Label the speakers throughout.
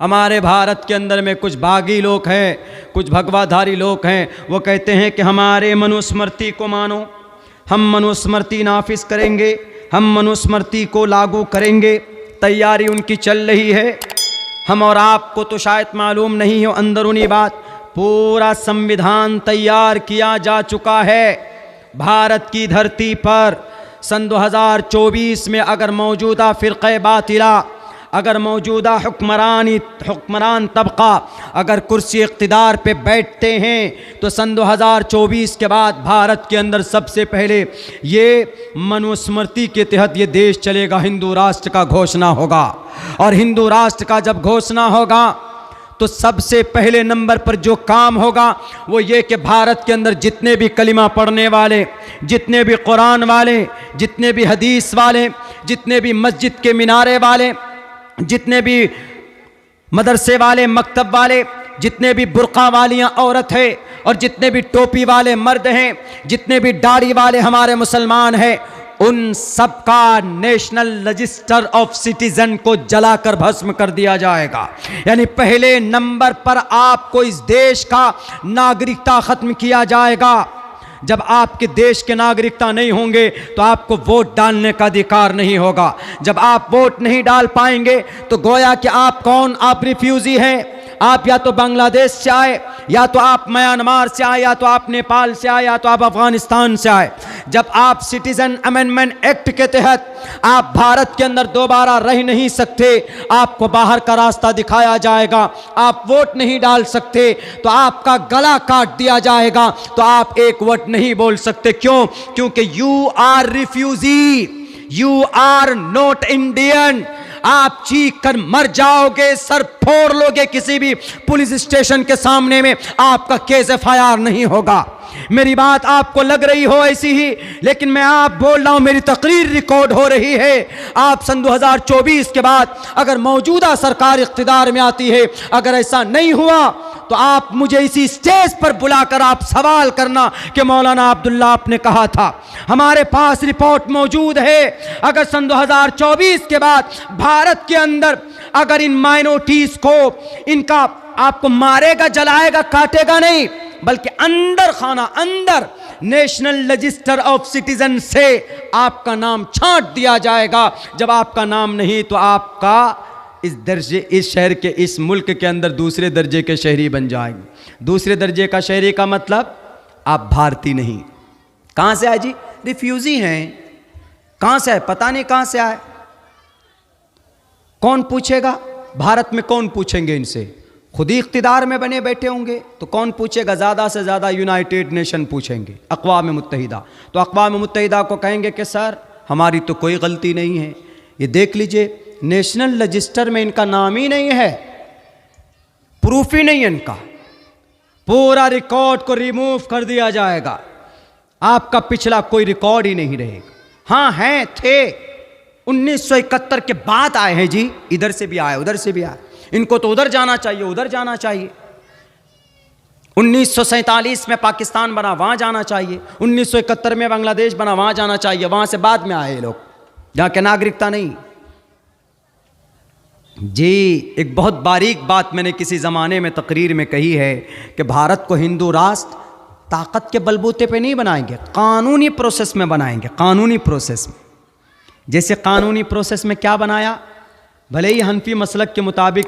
Speaker 1: हमारे भारत के अंदर में कुछ बागी लोग हैं, कुछ भगवाधारी लोग हैं, वो कहते हैं कि हमारे मनुस्मृति को मानो, हम मनुस्मृति नाफिज करेंगे, हम मनुस्मृति को लागू करेंगे। तैयारी उनकी चल रही है। हम और आपको तो शायद मालूम नहीं हो अंदरूनी बात, पूरा संविधान तैयार किया जा चुका है। भारत की धरती पर सन 2024 में अगर मौजूदा फ़िरक़े बातिला, अगर मौजूदा हुक्मरान तबका अगर कुर्सी इक़्तिदार पे बैठते हैं तो सन 2024 के बाद भारत के अंदर सबसे पहले ये मनुस्मृति के तहत ये देश चलेगा, हिंदू राष्ट्र का घोषणा होगा। और हिंदू राष्ट्र का जब घोषणा होगा तो सबसे पहले नंबर पर जो काम होगा वो ये कि भारत के अंदर जितने भी कलिमा पढ़ने वाले, जितने भी कुरान वाले, जितने भी हदीस वाले, जितने भी मस्जिद के मीनारे वाले, जितने भी मदरसे वाले, मकतब वाले, जितने भी बुर्का वालियाँ औरत है और जितने भी टोपी वाले मर्द हैं, जितने भी दाढ़ी वाले हमारे मुसलमान हैं, उन सब का नेशनल रजिस्टर ऑफ सिटीजन को जलाकर भस्म कर दिया जाएगा। यानी पहले नंबर पर आपको इस देश का नागरिकता ख़त्म किया जाएगा। जब आपके देश के नागरिकता नहीं होंगे तो आपको वोट डालने का अधिकार नहीं होगा। जब आप वोट नहीं डाल पाएंगे तो गोया कि आप कौन, आप रिफ्यूजी हैं। आप या तो बांग्लादेश से आए, या तो आप म्यांमार से आए, या तो आप नेपाल से आए, या तो आप अफगानिस्तान से आए। जब आप सिटीजन अमेंडमेंट एक्ट के तहत आप भारत के अंदर दोबारा रह नहीं सकते, आपको बाहर का रास्ता दिखाया जाएगा। आप वोट नहीं डाल सकते तो आपका गला काट दिया जाएगा, तो आप एक वोट नहीं बोल सकते। क्यों? क्योंकि you are refugee, you are not Indian. आप चीख कर मर जाओगे, सर फोड़ लोगे किसी भी पुलिस स्टेशन के सामने में, आपका केस FIR नहीं होगा। मेरी बात आपको लग रही हो ऐसी ही, लेकिन मैं आप बोल रहा हूं, मेरी तकरीर रिकॉर्ड हो रही है। आप सन 2024 के बाद अगर मौजूदा सरकार इख्तिदार में आती है, अगर ऐसा नहीं हुआ तो आप मुझे इसी स्टेज पर बुलाकर आप सवाल करना कि मौलाना अब्दुल्ला आपने कहा था। हमारे पास रिपोर्ट मौजूद है। अगर सन 2024 के बाद भारत के अंदर अगर इन माइनॉरिटीज को इनका आपको मारेगा, जलाएगा, काटेगा नहीं, बल्कि अंदर खाना अंदर नेशनल रजिस्टर ऑफ सिटीजन से आपका नाम छांट दिया जाएगा। जब आपका नाम नहीं तो आपका इस दर्जे, इस शहर के, इस मुल्क के अंदर दूसरे दर्जे के शहरी बन जाएंगे। दूसरे दर्जे का शहरी का मतलब आप भारतीय नहीं। कहाँ से आए जी? रिफ्यूजी हैं। कहाँ से आए? पता नहीं कहाँ से आए। कौन पूछेगा? भारत में कौन पूछेंगे इनसे? खुद ही इख्तिदार में बने बैठे होंगे तो कौन पूछेगा? ज़्यादा से ज़्यादा यूनाइटेड नेशन पूछेंगे, अक़वाम मुत्तहिदा। तो अक़वाम मुत्तहिदा को कहेंगे कि सर हमारी तो कोई गलती नहीं है, ये देख लीजिए नेशनल रजिस्टर में इनका नाम ही नहीं है, प्रूफ ही नहीं है इनका, पूरा रिकॉर्ड को रिमूव कर दिया जाएगा। आपका पिछला कोई रिकॉर्ड ही नहीं रहेगा। हाँ हैं, थे 1971 के बाद आए हैं जी, इधर से भी आए, उधर से भी आए। इनको तो उधर जाना चाहिए, उधर जाना चाहिए। 1947 में पाकिस्तान बना, वहां जाना चाहिए। 1971 में बांग्लादेश बना, वहां जाना चाहिए। वहां से बाद में आए लोग, जहां के नागरिकता नहीं। जी, एक बहुत बारीक बात मैंने किसी ज़माने में तकरीर में कही है कि भारत को हिंदू राष्ट्र ताकत के बलबूते पे नहीं बनाएंगे, कानूनी प्रोसेस में बनाएंगे। कानूनी प्रोसेस में, जैसे कानूनी प्रोसेस में क्या बनाया? भले ही हनफी मसलक के मुताबिक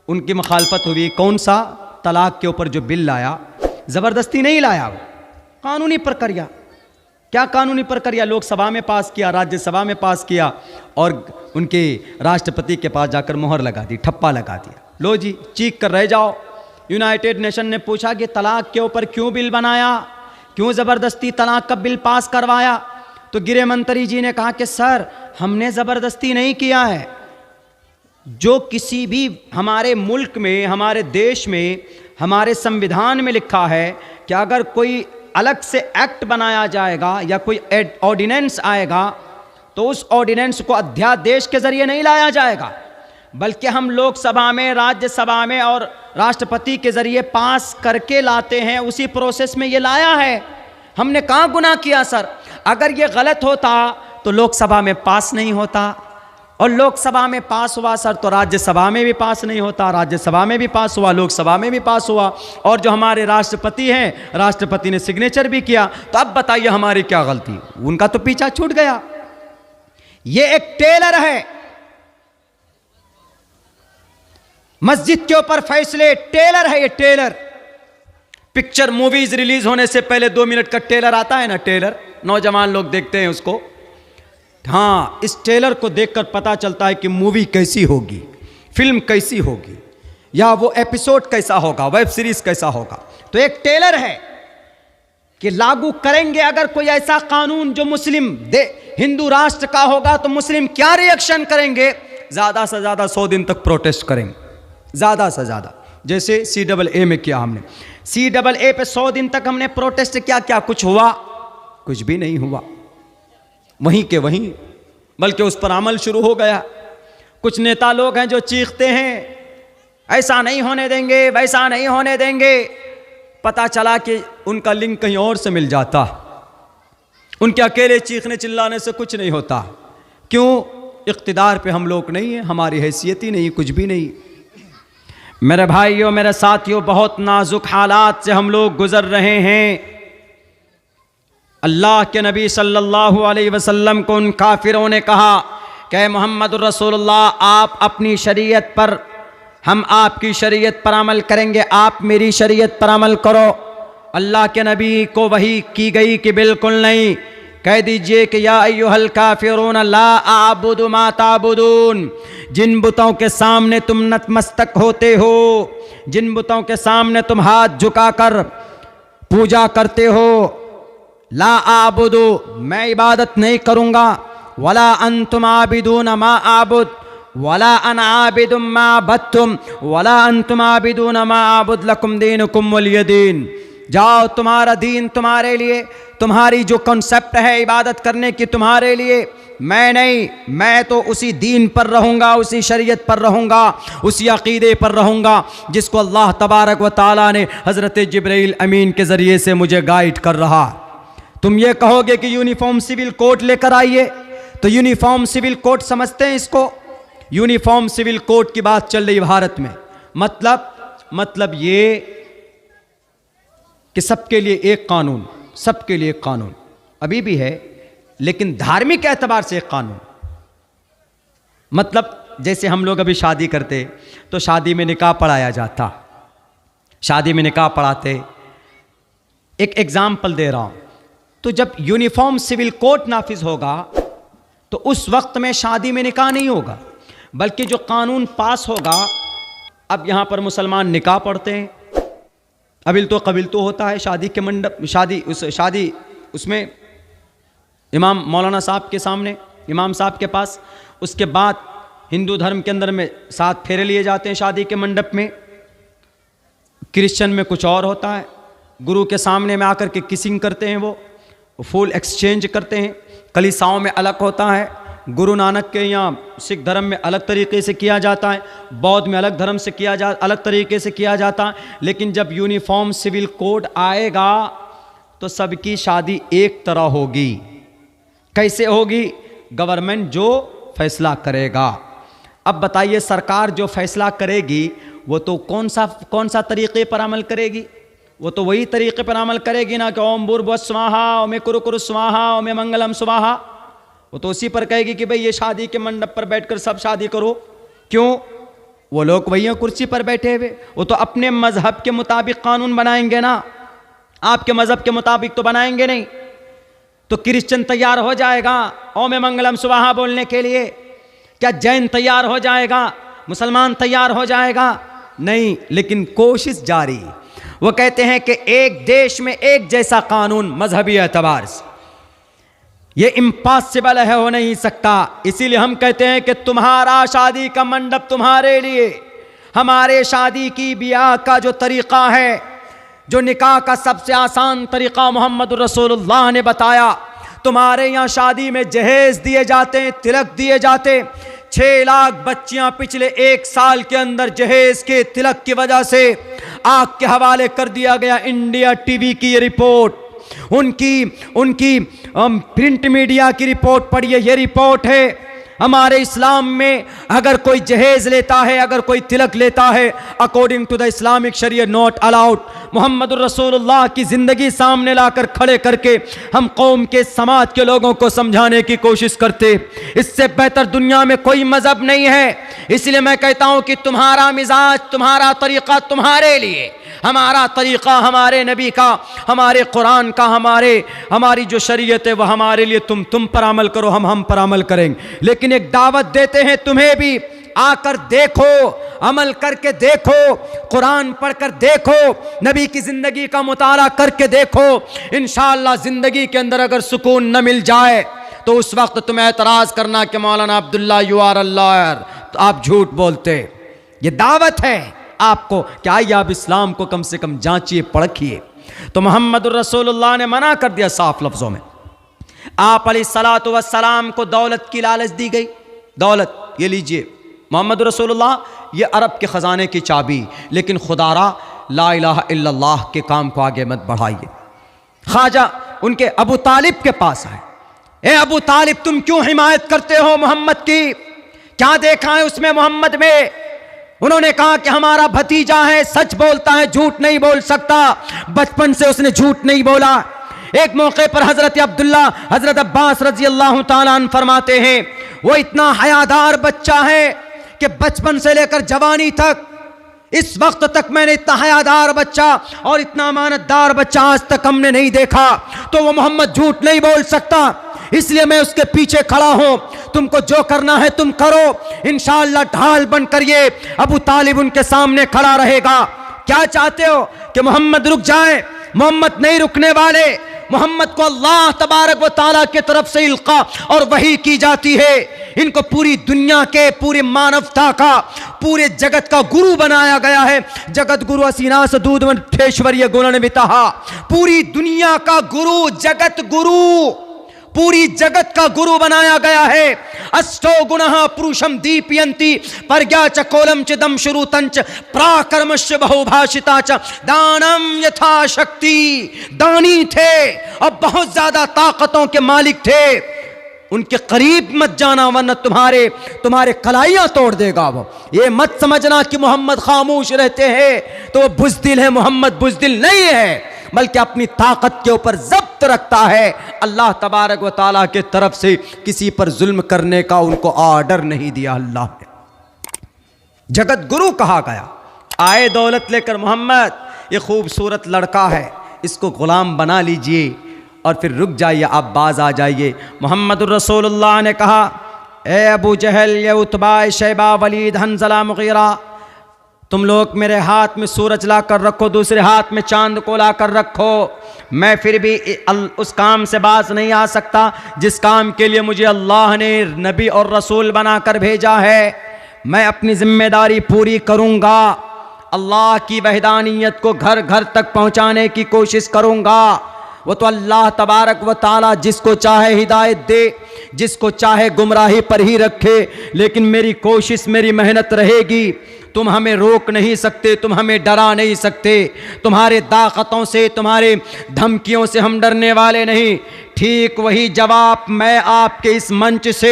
Speaker 1: उनकी मुखालफत हुई, कौन सा? तलाक के ऊपर जो बिल लाया, ज़बरदस्ती नहीं लाया, वो कानूनी प्रक्रिया। क्या कानूनी प्रक्रिया? लोकसभा में पास किया, राज्यसभा में पास किया और उनके राष्ट्रपति के पास जाकर मोहर लगा दी, ठप्पा लगा दिया। लो जी, चीख कर रह जाओ। यूनाइटेड नेशन ने पूछा कि तलाक के ऊपर क्यों बिल बनाया, क्यों ज़बरदस्ती तलाक का बिल पास करवाया? तो गृह मंत्री जी ने कहा कि सर हमने ज़बरदस्ती नहीं किया है। जो किसी भी हमारे मुल्क में, हमारे देश में, हमारे संविधान में लिखा है कि अगर कोई अलग से एक्ट बनाया जाएगा या कोई ऑर्डिनेंस आएगा तो उस ऑर्डिनेंस को अध्यादेश के जरिए नहीं लाया जाएगा, बल्कि हम लोकसभा में, राज्यसभा में और राष्ट्रपति के जरिए पास करके लाते हैं। उसी प्रोसेस में ये लाया है। हमने कहाँ गुनाह किया सर? अगर ये गलत होता तो लोकसभा में पास नहीं होता, और लोकसभा में पास हुआ सर, तो राज्यसभा में भी पास नहीं होता, राज्यसभा में भी पास हुआ, लोकसभा में भी पास हुआ, और जो हमारे राष्ट्रपति हैं, राष्ट्रपति ने सिग्नेचर भी किया। तो अब बताइए हमारी क्या गलती? उनका तो पीछा छूट गया। ये एक टेलर है, मस्जिद के ऊपर फैसले, टेलर है ये, टेलर। पिक्चर मूवीज रिलीज होने से पहले 2 मिनट का टेलर आता है ना, टेलर, नौजवान लोग देखते हैं उसको। हाँ, इस टेलर को देखकर पता चलता है कि मूवी कैसी होगी, फिल्म कैसी होगी, या वो एपिसोड कैसा होगा, वेब सीरीज कैसा होगा। तो एक टेलर है कि लागू करेंगे अगर कोई ऐसा कानून जो मुस्लिम हिंदू राष्ट्र का होगा, तो मुस्लिम क्या रिएक्शन करेंगे? ज्यादा से ज्यादा 100 दिन तक प्रोटेस्ट करेंगे, ज्यादा से ज्यादा। जैसे CAA में किया हमने, CAA पे 100 दिन तक हमने प्रोटेस्ट किया, क्या कुछ हुआ? कुछ भी नहीं हुआ, वहीं के वहीं, बल्कि उस पर अमल शुरू हो गया। कुछ नेता लोग हैं जो चीखते हैं ऐसा नहीं होने देंगे, वैसा नहीं होने देंगे, पता चला कि उनका लिंक कहीं और से मिल जाता। उनके अकेले चीखने चिल्लाने से कुछ नहीं होता। क्यों? इख्तिदार पे हम लोग नहीं हैं, हमारी हैसियत ही नहीं, कुछ भी नहीं। मेरे भाइयों, मेरे साथियों, बहुत नाजुक हालात से हम लोग गुजर रहे हैं। अल्लाह के नबी सल्लल्लाहु अलैहि वसल्लम को उन काफिरों ने कहा कि मोहम्मद रसूलुल्लाह, आप अपनी शरीयत पर, हम आपकी शरीयत पर अमल करेंगे, आप मेरी शरीयत पर अमल करो। अल्लाह के नबी को वही की गई कि बिल्कुल नहीं, कह दीजिए कि या अय्युहल काफिरून ला आबुदु मा ताबुदून, जिन बुतों के सामने तुम नतमस्तक होते हो, जिन बुतों के सामने तुम हाथ झुकाकर पूजा करते हो, ला आबुदु, मैं इबादत नहीं करूँगा, वला अंतुम आबिदून मा आबुद, वला अना आबिदुम मा अबदतुम, वला अंतुम आबिदून मा आबुद, लकुम दीनुकुम वलिय दीन। जाओ, तुम्हारा दीन तुम्हारे लिए, तुम्हारी जो कॉन्सेप्ट है इबादत करने की तुम्हारे लिए, मैं नहीं, मैं तो उसी दीन पर रहूँगा, उसी शरीयत पर रहूँगा, उसी अक़ीदे पर रहूँगा जिसको अल्लाह तबारक व ताला ने हज़रत जिब्रील अमीन के ज़रिए से मुझे गाइड कर रहा। तुम ये कहोगे कि यूनिफॉर्म सिविल कोड लेकर आइए, तो यूनिफॉर्म सिविल कोड समझते हैं इसको? यूनिफॉर्म सिविल कोड की बात चल रही भारत में। मतलब ये कि सबके लिए एक कानून, सबके लिए एक कानून अभी भी है, लेकिन धार्मिक एतबार से एक कानून। मतलब जैसे हम लोग अभी शादी करते तो शादी में निकाह पढ़ाया जाता, शादी में निकाह पढ़ाते। एक एग्जाम्पल दे रहा हूं, तो जब यूनिफॉर्म सिविल कोड नाफिज होगा तो उस वक्त में शादी में निकाह नहीं होगा, बल्कि जो कानून पास होगा, अब यहाँ पर मुसलमान निकाह पढ़ते हैं, अबिल तो कबिल तो होता है शादी के मंडप, शादी उसमें इमाम मौलाना साहब के सामने, इमाम साहब के पास। उसके बाद हिंदू धर्म के अंदर में 7 फेरे लिए जाते हैं शादी के मंडप में। क्रिश्चियन में कुछ और होता है, गुरु के सामने में आकर के किसिंग करते हैं, वो फूल एक्सचेंज करते हैं। कलीसाओं में अलग होता है, गुरु नानक के यहाँ सिख धर्म में अलग तरीके से किया जाता है, बौद्ध में अलग धर्म से अलग तरीके से किया जाता है। लेकिन जब यूनिफॉर्म सिविल कोड आएगा तो सबकी शादी एक तरह होगी। कैसे होगी? गवर्नमेंट जो फैसला करेगा। अब बताइए, सरकार जो फैसला करेगी वो तो कौन सा तरीके पर अमल करेगी? वो तो वही तरीके पर अमल करेगी ना कि ओम भूर्भुवः स्वाहा, ओम कुरु स्वाहा, ओम मंगलम स्वाहा। वो तो उसी पर कहेगी कि भाई ये शादी के मंडप पर बैठकर सब शादी करो। क्यों? वो लोग वही कुर्सी पर बैठे हुए, वो तो अपने मजहब के मुताबिक कानून बनाएंगे ना, आपके मजहब के मुताबिक तो बनाएंगे नहीं। तो क्रिश्चियन तैयार हो जाएगा ओम मंगलम स्वाहा बोलने के लिए? क्या जैन तैयार हो जाएगा? मुसलमान तैयार हो जाएगा? नहीं, लेकिन कोशिश जारी। वो कहते हैं कि एक देश में एक जैसा कानून मजहबी एतबार से, ये इम्पॉसिबल है, हो नहीं सकता। इसीलिए हम कहते हैं कि तुम्हारा शादी का मंडप तुम्हारे लिए, हमारे शादी की ब्याह का जो तरीक़ा है, जो निकाह का सबसे आसान तरीक़ा मोहम्मद रसूलुल्लाह ने बताया। तुम्हारे यहाँ शादी में जहेज दिए जाते हैं, तिलक दिए जाते। 6 लाख बच्चियां पिछले 1 साल के अंदर जहेज के तिलक की वजह से आग के हवाले कर दिया गया। इंडिया टीवी की ये रिपोर्ट, उनकी प्रिंट मीडिया की रिपोर्ट पढ़िए, ये रिपोर्ट है। हमारे इस्लाम में अगर कोई जहेज लेता है, अगर कोई तिलक लेता है, अकॉर्डिंग टू द इस्लामिक शरीयत नॉट अलाउड। मोहम्मद रसूलुल्लाह की ज़िंदगी सामने लाकर खड़े करके हम कौम के समाज के लोगों को समझाने की कोशिश करते। इससे बेहतर दुनिया में कोई मज़हब नहीं है। इसलिए मैं कहता हूँ कि तुम्हारा मिजाज, तुम्हारा तरीक़ा तुम्हारे लिए, हमारा तरीक़ा हमारे नबी का, हमारे कुरान का, हमारी जो शरीयत है वह हमारे लिए, तुम पर अमल करो, हम पर अमल करेंगे। लेकिन एक दावत देते हैं तुम्हें भी, आकर देखो, अमल करके देखो, कुरान पढ़कर देखो, नबी की ज़िंदगी का मुताला करके देखो। इंशाअल्लाह ज़िंदगी के अंदर अगर सुकून न मिल जाए तो उस वक्त तुम्हें एतराज़ करना कि मौलाना अब्दुल्ला यू आर अल्लाह, तो आप झूठ बोलते। ये दावत है आपको कि आइए आप इस्लाम को कम से कम जांचिए, परखिए। तो मोहम्मद रसूलुल्लाह ने मना कर दिया साफ लफ्ज़ों में। आप अलैहिस्सलातु वस्सलाम को दौलत की लालच दी गई। दौलत ये लीजिए मोहम्मद रसूलुल्लाह, ये अरब के ख़जाने की चाबी, लेकिन खुदारा ला इलाहा इल्लल्लाह के काम को आगे मत बढ़ाइए। ख्वाजा उनके अबू तालिब के पास आए, ए अबू तालिब तुम क्यों हिमायत करते हो मोहम्मद की? क्या देखा है उसमें मोहम्मद में? उन्होंने कहा कि हमारा भतीजा है, सच बोलता है, झूठ नहीं बोल सकता, बचपन से उसने झूठ नहीं बोला। एक मौके पर हजरत अब्दुल्ला, हजरत अब्बास रजी अल्लाह ताला अन्हु फरमाते हैं वो इतना हयादार बच्चा है कि बचपन से लेकर जवानी तक, इस वक्त तक मैंने इतना हयादार बच्चा और इतना अमानतदार बच्चा आज तक हमने नहीं देखा। तो वो मोहम्मद झूठ नहीं बोल सकता, इसलिए मैं उसके पीछे खड़ा हूं। तुमको जो करना है तुम करो, इंशाअल्लाह ढाल बनकर ये अबू तालिब उनके सामने खड़ा रहेगा। क्या चाहते हो कि मोहम्मद रुक जाए? मोहम्मद नहीं रुकने वाले। मोहम्मद को अल्लाह तबारक व तआला की तरफ से इल्का और वही की जाती है। इनको पूरी दुनिया के, पूरी मानवता का, पूरे जगत का गुरु बनाया गया है। जगत गुरु असीना से दूध ठेश्वर्य गुणन वितहा, पूरी दुनिया का गुरु, जगत गुरु, पूरी जगत का गुरु बनाया गया है। अष्टो गुणः पुरुषम दीपयन्ति प्रज्ञा च कोलम च दम शुरुतंच प्राकर्मश्च बहुभाषिता च दानम यथाशक्ति। दानी थे और बहुत ज्यादा ताकतों के मालिक थे। उनके करीब मत जाना वरना तुम्हारे कलाइयां तोड़ देगा वो। ये मत समझना कि मोहम्मद खामोश रहते हैं तो वो बुज़दिल है। मोहम्मद बुज़दिल नहीं है, बल्कि अपनी ताकत के ऊपर ज़ब्त रखता है। अल्लाह तबारक व ताला के तरफ से किसी पर जुल्म करने का उनको ऑर्डर नहीं दिया अल्लाह ने। जगत गुरु कहा गया। आए दौलत लेकर मोहम्मद, ये खूबसूरत लड़का है, इसको गुलाम बना लीजिए और फिर रुक जाइए, आप बाज आ जाइए। मोहम्मद रसूलुल्लाह ने कहा, ए अबू जहल, ये उतबा, शैबा, वलीद, हंज़ला, मुगीरा, तुम लोग मेरे हाथ में सूरज ला कर रखो, दूसरे हाथ में चांद को ला कर रखो। मैं फिर भी उस काम से बाज नहीं आ सकता जिस काम के लिए मुझे अल्लाह ने नबी और रसूल बनाकर भेजा है। मैं अपनी जिम्मेदारी पूरी करूँगा। अल्लाह की वहदानियत को घर घर तक पहुँचाने की कोशिश करूँगा। वो तो अल्लाह तबारक व ताला जिसको चाहे हिदायत दे, जिसको चाहे गुमराही पर ही रखे, लेकिन मेरी कोशिश, मेरी मेहनत रहेगी। तुम हमें रोक नहीं सकते, तुम हमें डरा नहीं सकते। तुम्हारे ताकतों से, तुम्हारे धमकियों से हम डरने वाले नहीं। ठीक वही जवाब मैं आपके इस मंच से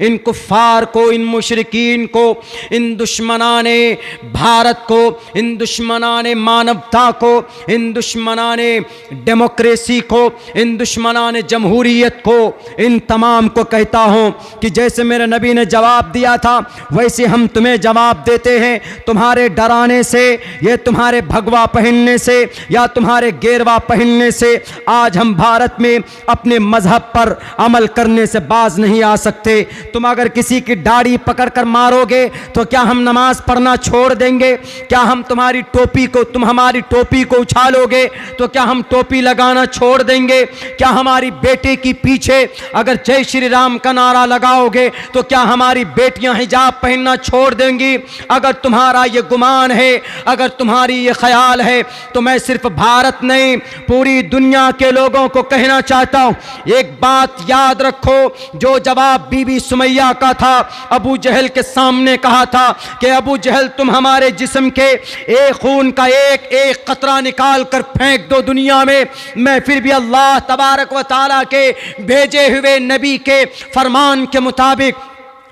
Speaker 1: इन कुफ़ार को, इन मुशरिकीन को, इन दुश्मनाने भारत को, इन दुश्मनाने मानवता को, इन दुश्मनाने डेमोक्रेसी को, इन दुश्मनाने जमहूरियत को, इन तमाम को कहता हूँ कि जैसे मेरे नबी ने जवाब दिया था वैसे हम तुम्हें जवाब देते हैं। तुम्हारे डराने से, ये तुम्हारे भगवा पहनने से या तुम्हारे गेरवा पहनने से आज हम भारत में अपने मजहब पर अमल करने से बाज नहीं आ सकते। तुम अगर किसी की दाढ़ी पकड़कर मारोगे तो क्या हम नमाज पढ़ना छोड़ देंगे? क्या हम तुम्हारी टोपी को, तुम हमारी टोपी को उछालोगे तो क्या हम टोपी लगाना छोड़ देंगे? क्या हमारी बेटे की पीछे अगर जय श्री राम का नारा लगाओगे तो क्या हमारी बेटियां हिजाब पहनना छोड़ देंगी? अगर तुम्हारा ये गुमान है, अगर तुम्हारी ये ख्याल है तो मैं सिर्फ भारत नहीं पूरी दुनिया के लोगों को कहना चाहता हूं, एक बात याद रखो। जो जवाब बीबी सुमैया का था अबू जहल के सामने कहा था कि अबू जहल तुम हमारे जिस्म के एक खून का एक एक कतरा निकाल कर फेंक दो दुनिया में, मैं फिर भी अल्लाह तबारक व तआला के भेजे हुए नबी के फरमान के मुताबिक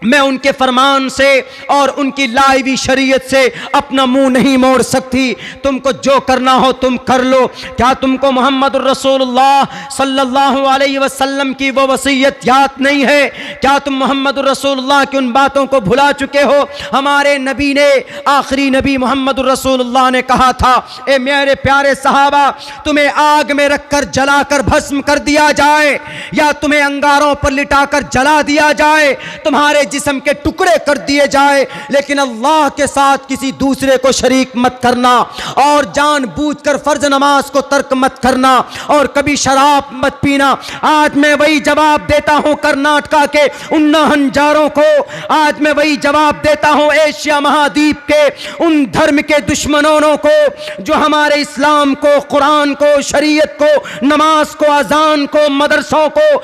Speaker 1: मैं उनके फरमान से और उनकी लाई हुई शरीयत से अपना मुंह नहीं मोड़ सकती। तुमको जो करना हो तुम कर लो। क्या तुमको मोहम्मद रसूलुल्लाह सल्लल्लाहु अलैहि वसल्लम की वो वसीयत याद नहीं है? क्या तुम मोहम्मद रसूलुल्लाह की उन बातों को भुला चुके हो? हमारे नबी ने, आखिरी नबी मोहम्मद रसूलुल्लाह ने कहा था, ए मेरे प्यारे सहाबा, तुम्हें आग में रखकर जलाकर भस्म कर दिया जाए या तुम्हें अंगारों पर लिटाकर जला दिया जाए, तुम्हारे जिस्म के टुकड़े कर दिए जाए, लेकिन अल्लाह के साथ किसी दूसरे को शरीक मत करना और जानबूझकर फर्ज नमाज को तर्क मत करना और कभी शराब मत पीना। आज मैं वही जवाब देता हूं कर्नाटका के उन नहंजारों को, आज मैं वही जवाब देता हूं एशिया महाद्वीप के उन धर्म के दुश्मनों को जो हमारे इस्लाम को, कुरान को, शरीयत को, नमाज को, अजान को, मदरसों को,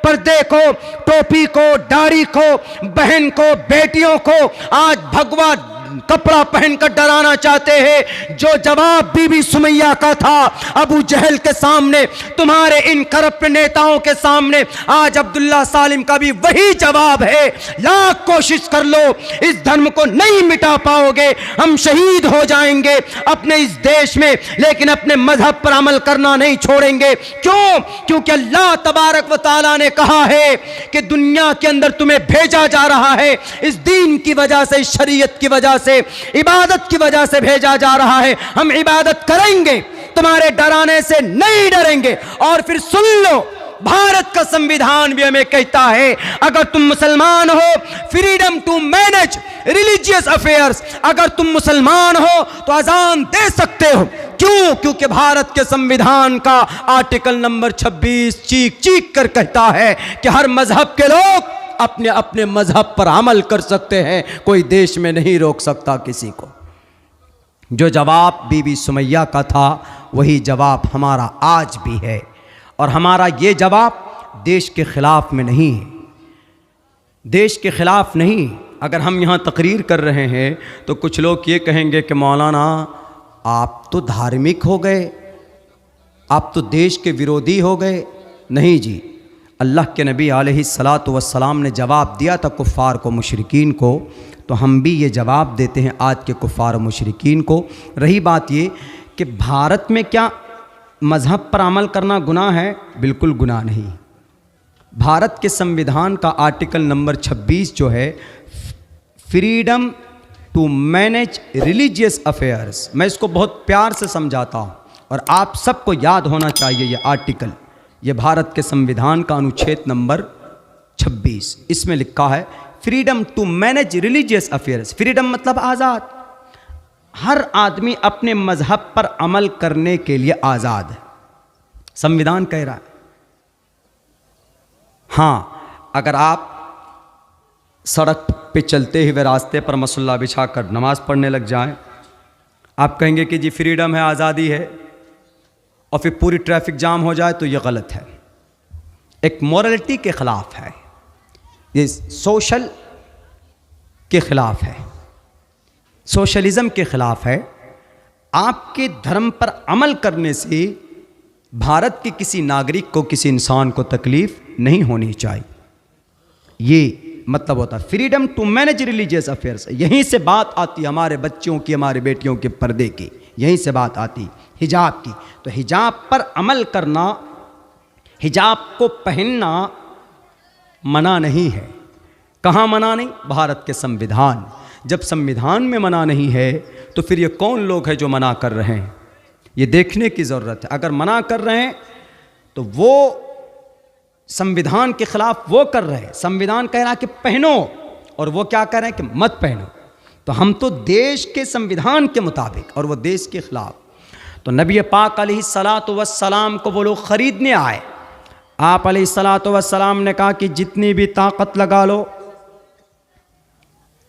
Speaker 1: पर्दे को, टोपी को, दाढ़ी को, बहन को, बेटियों को आज भगवा कपड़ा पहनकर डराना चाहते हैं। जो जवाब बीबी सुमैया का था अबू जहल के सामने, तुम्हारे इन करप्ट नेताओं के सामने आज अब्दुल्ला सालिम का भी वही जवाब है। लाख कोशिश कर लो, इस धर्म को नहीं मिटा पाओगे। हम शहीद हो जाएंगे अपने इस देश में, लेकिन अपने मजहब पर अमल करना नहीं छोड़ेंगे। क्यों? क्योंकि अल्लाह तबारक व तआला ने कहा है कि दुनिया के अंदर तुम्हें भेजा जा रहा है इस दीन की वजह से, इस शरीयत की वजह से, इबादत की वजह से भेजा जा रहा है। हम इबादत करेंगे, तुम्हारे डराने से नहीं डरेंगे। और फिर सुन लो, भारत का संविधान भी हमें कहता है अगर तुम मुसलमान हो, freedom to manage religious affairs, अगर तुम मुसलमान हो तो अजान दे सकते हो। क्यों? क्योंकि भारत के संविधान का आर्टिकल नंबर 26 चीख चीख कर कहता है कि हर मजहब के लोग अपने अपने मजहब पर अमल कर सकते हैं, कोई देश में नहीं रोक सकता किसी को। जो जवाब बीबी सुमैया का था वही जवाब हमारा आज भी है, और हमारा ये जवाब देश के खिलाफ में नहीं है, देश के खिलाफ नहीं। अगर हम यहाँ तकरीर कर रहे हैं तो कुछ लोग ये कहेंगे कि मौलाना आप तो धार्मिक हो गए, आप तो देश के विरोधी हो गए। नहीं जी, अल्लाह के नबी अलैहिस्सलातु वस्सलाम ने जवाब दिया था कुफ़ार को, मुशरिकीन को, तो हम भी ये जवाब देते हैं आज के कुफ़ार और मुशरिकीन को। रही बात ये कि भारत में क्या मज़हब पर अमल करना गुनाह है? बिल्कुल गुनाह नहीं। भारत के संविधान का आर्टिकल नंबर 26 जो है, freedom to manage religious affairs, मैं इसको बहुत प्यार से समझाता हूँ और आप सबको याद होना चाहिए ये आर्टिकल। ये भारत के संविधान का अनुच्छेद नंबर 26, इसमें लिखा है freedom to manage religious affairs. Freedom मतलब आज़ाद, हर आदमी अपने मजहब पर अमल करने के लिए आज़ाद है, संविधान कह रहा है। हाँ, अगर आप सड़क पे चलते हुए रास्ते पर मसल्ला बिछाकर नमाज पढ़ने लग जाएं, आप कहेंगे कि जी फ्रीडम है, आज़ादी है, और फिर पूरी ट्रैफिक जाम हो जाए तो ये गलत है, एक मॉरलिटी के ख़िलाफ़ है, ये सोशल के ख़िलाफ़ है, सोशलिज़म के ख़िलाफ़ है। आपके धर्म पर अमल करने से भारत के किसी नागरिक को, किसी इंसान को तकलीफ़ नहीं होनी चाहिए। ये मतलब होता है freedom to manage religious affairs. यहीं से बात आती है हमारे बच्चों की, हमारे बेटियों के पर्दे की, यहीं से बात आती हिजाब की। तो हिजाब पर अमल करना, हिजाब को पहनना मना नहीं है। कहाँ मना नहीं? भारत के संविधान। जब संविधान में मना नहीं है तो फिर ये कौन लोग हैं जो मना कर रहे हैं? ये देखने की ज़रूरत है। अगर मना कर रहे हैं तो वो संविधान के खिलाफ वो कर रहे हैं। संविधान कह रहा है कि पहनो, और वो क्या कह रहे हैं कि मत पहनो। तो हम तो देश के संविधान के मुताबिक, और वो देश के खिलाफ। तो नबी पाक अलैहिस्सलातु वस्सलाम को वो लोग ख़रीदने आए। आप अलैहिस्सलातु वस्सलाम ने कहा कि जितनी भी ताकत लगा लो,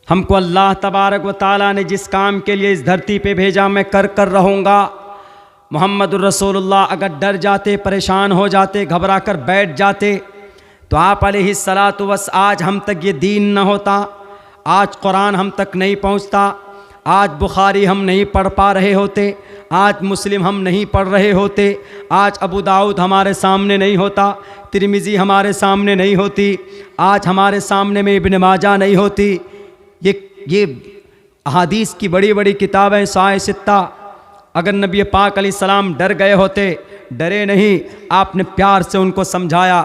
Speaker 1: हमको अल्लाह तबारक व ताला ने जिस काम के लिए इस धरती पे भेजा मैं कर रहूँगा। मोहम्मदुर रसूलुल्लाह अगर डर जाते, परेशान हो जाते, घबरा कर बैठ जाते तो आप अलैहिस्सलातु वस्सलाम, आज हम तक ये दीन न होता, आज कुरान हम तक नहीं पहुँचता, आज बुखारी हम नहीं पढ़ पा रहे होते, आज मुस्लिम हम नहीं पढ़ रहे होते, आज अबू दाऊद हमारे सामने नहीं होता, तिरमिज़ी हमारे सामने नहीं होती, आज हमारे सामने में इब्न माजा नहीं होती। ये अहादीस की बड़ी बड़ी किताबें साए सित्ता, अगर नबी पाक अलैहिस्सलाम डर गए होते, डरे नहीं, आपने प्यार से उनको समझाया।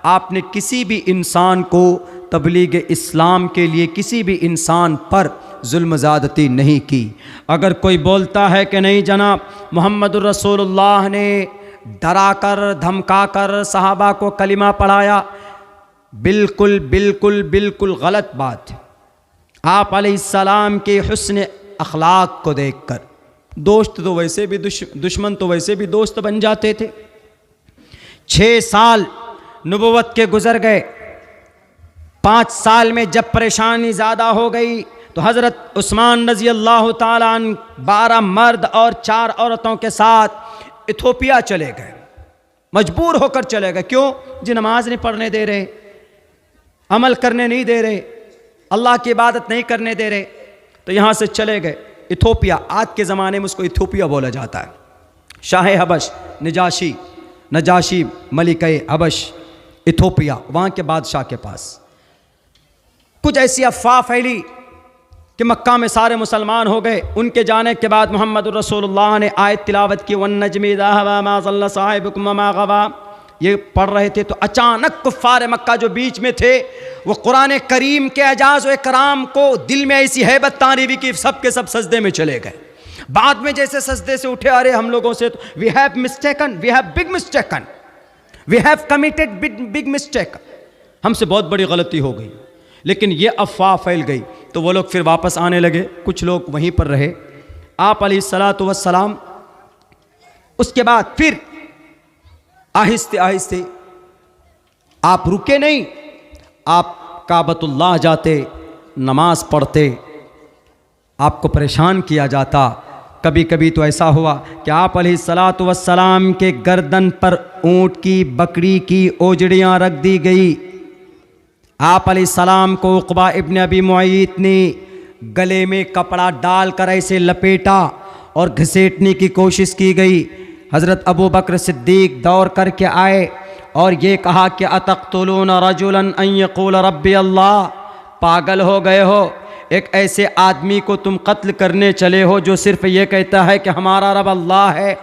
Speaker 1: आपने किसी भी इंसान को तबलीग इस्लाम के लिए किसी भी इंसान पर जुल्म ज़्यादती नहीं की। अगर कोई बोलता है कि नहीं जनाब मुहम्मदुर रसूलुल्लाह ने डरा कर धमका कर सहाबा को कलिमा पढ़ाया, बिल्कुल बिल्कुल बिल्कुल गलत बात है। आप अलैहिस्सलाम के हुस्न अखलाक को देखकर दोस्त तो वैसे भी दुश्मन तो वैसे भी दोस्त बन जाते थे। 6 साल नबुव्वत के गुजर गए, 5 साल में जब परेशानी ज़्यादा हो गई तो हज़रत उस्मान रज़ी अल्लाह ताला अन्हु 12 मर्द और 4 औरतों के साथ इथोपिया चले गए। मजबूर होकर चले गए। क्यों? जी नमाज नहीं पढ़ने दे रहे, अमल करने नहीं दे रहे, अल्लाह की इबादत नहीं करने दे रहे, तो यहाँ से चले गए इथोपिया। आज के ज़माने में उसको इथोपिया बोला जाता है। शाह हबश नजाशी मलिक हबश इथोपिया, वहाँ के बादशाह के पास कुछ ऐसी अफवाह फैली कि मक्का में सारे मुसलमान हो गए। उनके जाने के बाद मुहम्मदुर रसूलुल्लाह ने आयत तिलावत की, वन्नज्मि इज़ा हवा मा ज़ल्ला साहिबुकुम वमा गवा। ये पढ़ रहे थे तो अचानक कुफ़ार मक्का जो बीच में थे वो कुरान करीम के एजाज़ व इकराम को दिल में ऐसी हैबत तारीवी की सब के सब सजदे में चले गए। बाद में जैसे सजदे से उठे, अरे हम लोगों से तो we have mistaken, we have big mistaken, we have committed big mistake, हमसे बहुत बड़ी गलती हो गई। लेकिन ये अफवाह फैल गई तो वो लोग फिर वापस आने लगे, कुछ लोग वहीं पर रहे। आप अलैहिस्सलातु वस्सलाम उसके बाद फिर आहिस्ते आहिस्ते आप रुके नहीं, आप काबतुल्लाह जाते, नमाज पढ़ते, आपको परेशान किया जाता। कभी कभी तो ऐसा हुआ कि आप अलैहिस्सलातु वस्सलाम के गर्दन पर ऊँट की बकरी की ओजड़ियाँ रख दी गई। आप अलैहिस्सलाम को उक़बा इब्न अबी मुअय्यित ने गले में कपड़ा डालकर ऐसे लपेटा और घसीटने की कोशिश की गई। हज़रत अबू बकर सिद्दीक़ दौड़ करके आए और ये कहा कि अतक़्तुलून रजुलन अन यक़ूल रब्बी अल्लाह, पागल हो गए हो, एक ऐसे आदमी को तुम कत्ल करने चले हो जो सिर्फ़ ये कहता है कि हमारा रब अल्लाह है,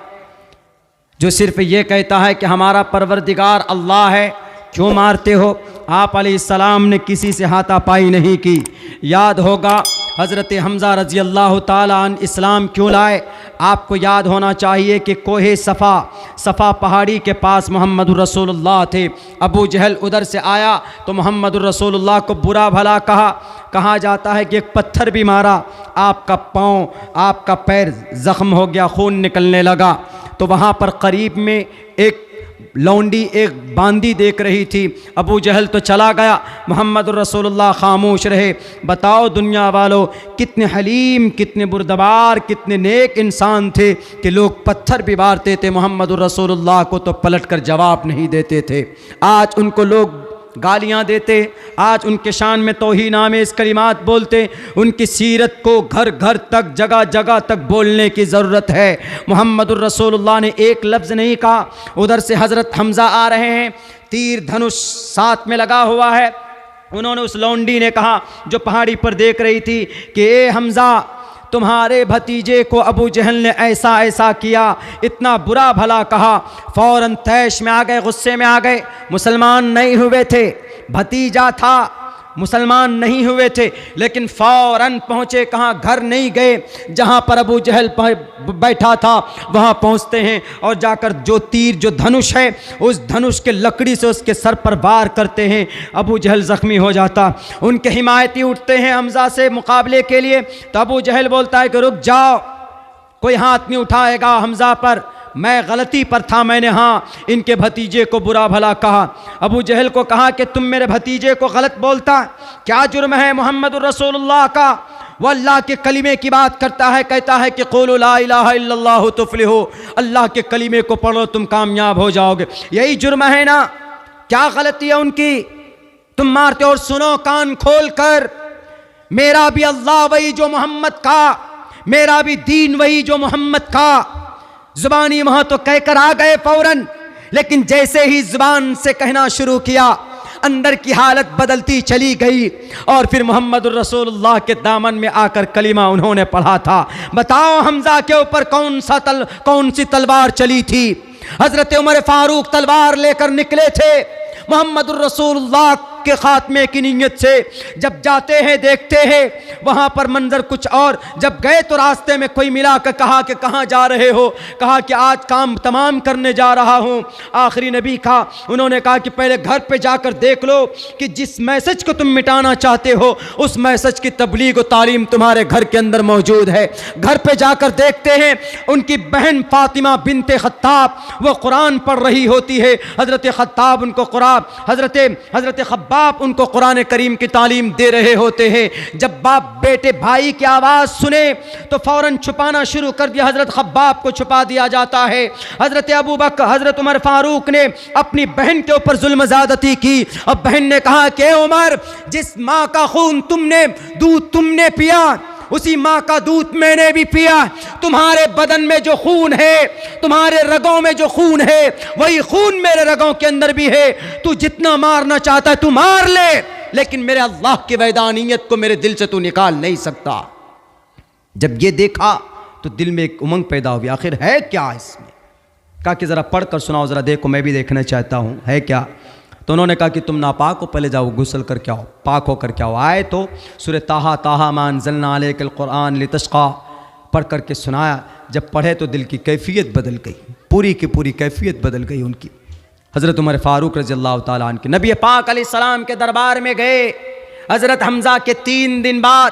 Speaker 1: जो सिर्फ़ ये कहता है कि हमारा परवरदिगार अल्लाह है, क्यों मारते हो? आप अलैहिस्सलाम ने किसी से हाथापाई नहीं की। याद होगा हज़रत हमज़ा रज़ी अल्लाह ताला अन्हु इस्लाम क्यों लाए? आपको याद होना चाहिए कि कोहे सफ़ा पहाड़ी के पास मुहम्मदुर रसूलुल्लाह थे। अबू जहल उधर से आया तो मुहम्मदुर रसूलुल्लाह को बुरा भला कहा जाता है कि एक पत्थर भी मारा, आपका पाँव आपका पैर ज़ख्म हो गया, खून निकलने लगा। तो वहाँ पर करीब में एक लौंडी एक बांदी देख रही थी। अबू जहल तो चला गया, मुहम्मद रसूलुल्लाह खामोश रहे। बताओ दुनिया वालों, कितने हलीम, कितने बुरदबार, कितने नेक इंसान थे कि लोग पत्थर भी मारते थे, मुहम्मद रसूलुल्लाह को तो पलटकर जवाब नहीं देते थे। आज उनको लोग गालियाँ देते, आज उनके शान में तौहीन-आमेज़ कलिमात बोलते। उनकी सीरत को घर घर तक, जगह जगह तक बोलने की ज़रूरत है। मुहम्मदुर रसूलुल्लाह ने एक लफ्ज़ नहीं कहा। उधर से हज़रत हमज़ा आ रहे हैं, तीर धनुष साथ में लगा हुआ है। उन्होंने उस लौंडी ने कहा जो पहाड़ी पर देख रही थी कि ए हमज़ा, तुम्हारे भतीजे को अबू जहल ने ऐसा ऐसा किया, इतना बुरा भला कहा। फ़ौरन तैश में आ गए, गुस्से में आ गए। मुसलमान नहीं हुए थे, भतीजा था, मुसलमान नहीं हुए थे, लेकिन फ़ौरन पहुँचे। कहाँ? घर नहीं गए, जहाँ पर अबू जहल बैठा था वहाँ पहुँचते हैं और जाकर जो तीर, जो धनुष है, उस धनुष के लकड़ी से उसके सर पर वार करते हैं। अबू जहल ज़ख्मी हो जाता। उनके हिमायती उठते हैं हमज़ा से मुकाबले के लिए, तो अबू जहल बोलता है कि रुक जाओ, कोई हाथ नहीं उठाएगा हमज़ा पर, मैं गलती पर था, मैंने इनके भतीजे को बुरा भला कहा। अबू जहल को कहा कि तुम मेरे भतीजे को गलत बोलता, क्या जुर्म है मुहम्मदुर रसूलुल्लाह का? वो अल्लाह के कलीमे की बात करता है, कहता है कि क़ूलू ला इलाहा इल्लल्लाहु तुफ़्लिहू, अल्लाह के कलीमे को पढ़ो तुम कामयाब हो जाओगे। यही जुर्म है ना? क्या गलती है उनकी? तुम मारते। और सुनो कान खोल कर, मेरा भी अल्लाह वही जो मोहम्मद का, मेरा भी दीन वही जो मोहम्मद का। जुबानी वहां तो कहकर आ गए फौरन, लेकिन जैसे ही जुबान से कहना शुरू किया अंदर की हालत बदलती चली गई। और फिर मोहम्मदुर रसूलुल्लाह के दामन में आकर कलीमा उन्होंने पढ़ा था। बताओ हमजा के ऊपर कौन सी तलवार चली थी? हजरत उमर फारूक तलवार लेकर निकले थे मोहम्मदुर रसूलुल्लाह के खात्मे की नीयत से। जब जाते हैं देखते हैं वहां पर मंजर कुछ और। जब गए तो रास्ते में कोई मिला कर कहा कि कहाँ जा रहे हो? कहा कि आज काम तमाम करने जा रहा हूँ। आखिरी नबी का उन्होंने कहा कि पहले घर पे जाकर देख लो कि जिस मैसेज को तुम मिटाना चाहते हो उस मैसेज की तबलीग और तालीम तुम्हारे घर के अंदर मौजूद है। घर पे जाकर देखते हैं उनकी बहन फातिमा बिनते खत्ताब वो कुरान पढ़ रही होती है। हजरत खत्ताब उनको कुरान हजरत खब्बाब उनको कुरान करीम की तालीम दे रहे होते हैं। जब बाप बेटे भाई की आवाज़ सुने तो फौरन छुपाना शुरू कर दिया। हजरत खब्बाब को छुपा दिया जाता है। हजरत अबू बकर हजरत उमर फारूक ने अपनी बहन के ऊपर जुल्म ज़्यादती की। अब बहन ने कहा कि उमर, जिस माँ का खून दूध तुमने पिया उसी माँ का दूध मैंने भी पिया। तुम्हारे बदन में जो खून है, तुम्हारे रगों में जो खून है, वही खून मेरे रगों के अंदर भी है। तू जितना मारना चाहता है तू मार ले, लेकिन मेरे अल्लाह की वैदानियत को मेरे दिल से तू निकाल नहीं सकता। जब ये देखा तो दिल में एक उमंग पैदा हुई, आखिर है क्या इसमें? कहा कि ज़रा पढ़ कर सुनाओ, ज़रा देखो, मैं भी देखना चाहता हूँ है क्या। तो उन्होंने कहा कि तुम नापाक हो, पहले जाओ गुस्ल करके आओ, पाक होकर के आओ। आए तो सूरह ताहा ताहा मा अंज़लना अलैकल कुरआन लितश्क़ा पढ़ करके सुनाया। जब पढ़े तो दिल की कैफियत बदल गई, पूरी की पूरी कैफियत बदल गई उनकी। हज़रत उमर फ़ारूक रज़ियल्लाहु ताला अन्हु के नबी पाक अलैहिस्सलाम के दरबार में गए। हज़रत हमज़ा के 3 दिन बाद।